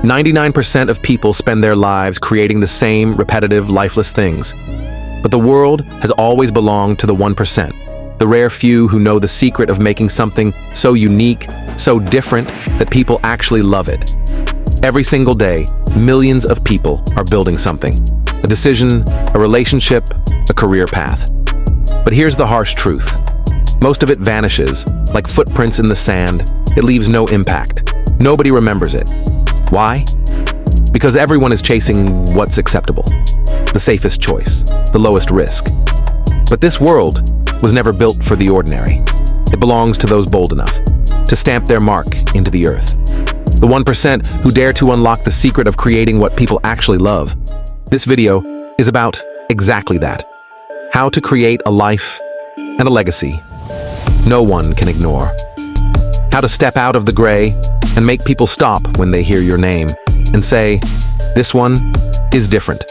99% of people spend their lives creating the same repetitive, lifeless things. But the world has always belonged to the 1%, the rare few who know the secret of making something so unique, so different, that people actually love it. Every single day, millions of people are building something. A decision, a relationship, a career path. But here's the harsh truth. Most of it vanishes, like footprints in the sand. It leaves no impact. Nobody remembers it. Why? Because everyone is chasing what's acceptable, the safest choice, the lowest risk. But this world was never built for the ordinary. It belongs to those bold enough to stamp their mark into the earth. The 1% who dare to unlock the secret of creating what people actually love. This video is about exactly that. How to create a life and a legacy no one can ignore. How to step out of the gray and make people stop when they hear your name and say, this one is different.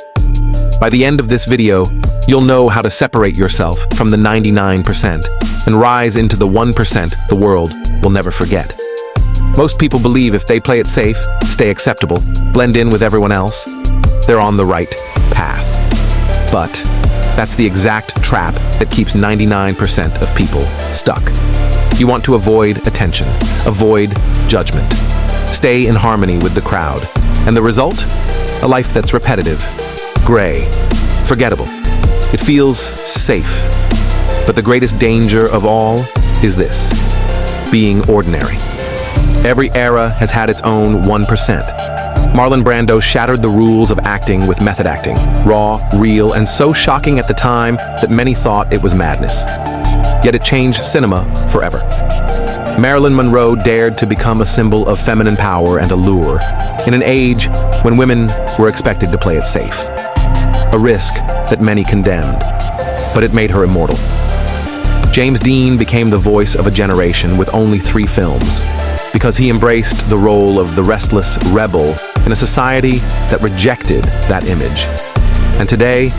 By the end of this video, you'll know how to separate yourself from the 99% and rise into the 1% the world will never forget. Most people believe if they play it safe, stay acceptable, blend in with everyone else, they're on the right path. But that's the exact trap that keeps 99% of people stuck. You want to avoid attention, avoid judgment, stay in harmony with the crowd. And the result? A life that's repetitive, gray, forgettable. It feels safe. But the greatest danger of all is this: being ordinary. Every era has had its own 1%. Marlon Brando shattered the rules of acting with method acting, raw, real, and so shocking at the time that many thought it was madness. Yet it changed cinema forever. Marilyn Monroe dared to become a symbol of feminine power and allure in an age when women were expected to play it safe. A risk that many condemned, but it made her immortal. James Dean became the voice of a generation with only 3 films, because he embraced the role of the restless rebel in a society that rejected that image. And today,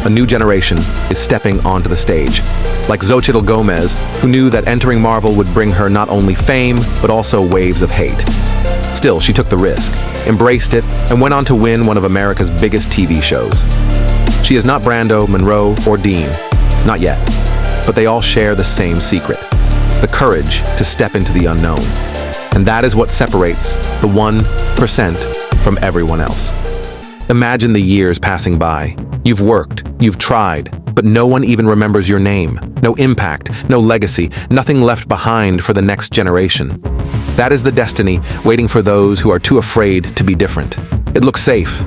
a new generation is stepping onto the stage, like Xochitl Gomez, who knew that entering Marvel would bring her not only fame, but also waves of hate. Still, she took the risk, embraced it, and went on to win one of America's biggest TV shows. She is not Brando, Monroe, or Dean, not yet, but they all share the same secret: the courage to step into the unknown. And that is what separates the 1% from everyone else. Imagine the years passing by. You've worked, you've tried, but no one even remembers your name. No impact, no legacy, nothing left behind for the next generation. That is the destiny waiting for those who are too afraid to be different. It looks safe,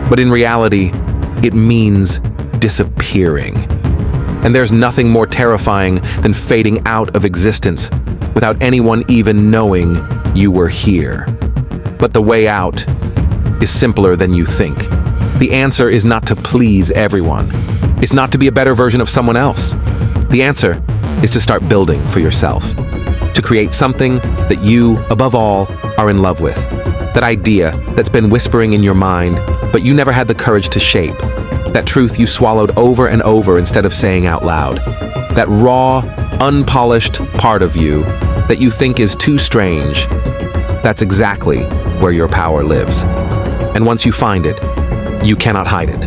but in reality, it means disappearing. And there's nothing more terrifying than fading out of existence without anyone even knowing you were here. But the way out is simpler than you think. The answer is not to please everyone. It's not to be a better version of someone else. The answer is to start building for yourself. To create something that you, above all, are in love with. That idea that's been whispering in your mind, but you never had the courage to shape. That truth you swallowed over and over instead of saying out loud. That raw, unpolished part of you that you think is too strange. That's exactly where your power lives. And once you find it, you cannot hide it.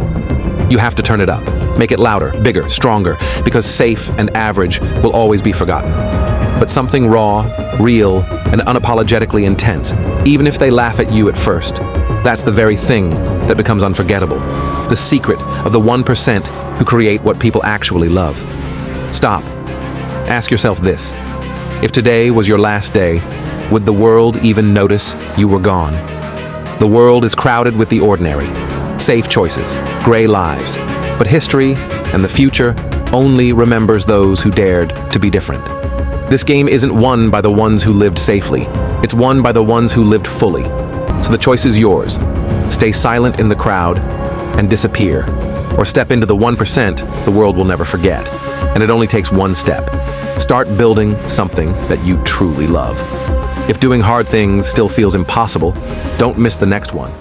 You have to turn it up, make it louder, bigger, stronger, because safe and average will always be forgotten. But something raw, real, and unapologetically intense, even if they laugh at you at first, that's the very thing that becomes unforgettable. The secret of the 1% who create what people actually love. Stop. Ask yourself this: if today was your last day, would the world even notice you were gone? The world is crowded with the ordinary, safe choices, gray lives, but history and the future only remembers those who dared to be different. This game isn't won by the ones who lived safely. It's won by the ones who lived fully. So the choice is yours. Stay silent in the crowd and disappear, or step into the 1% the world will never forget. And it only takes one step. Start building something that you truly love. If doing hard things still feels impossible, don't miss the next one.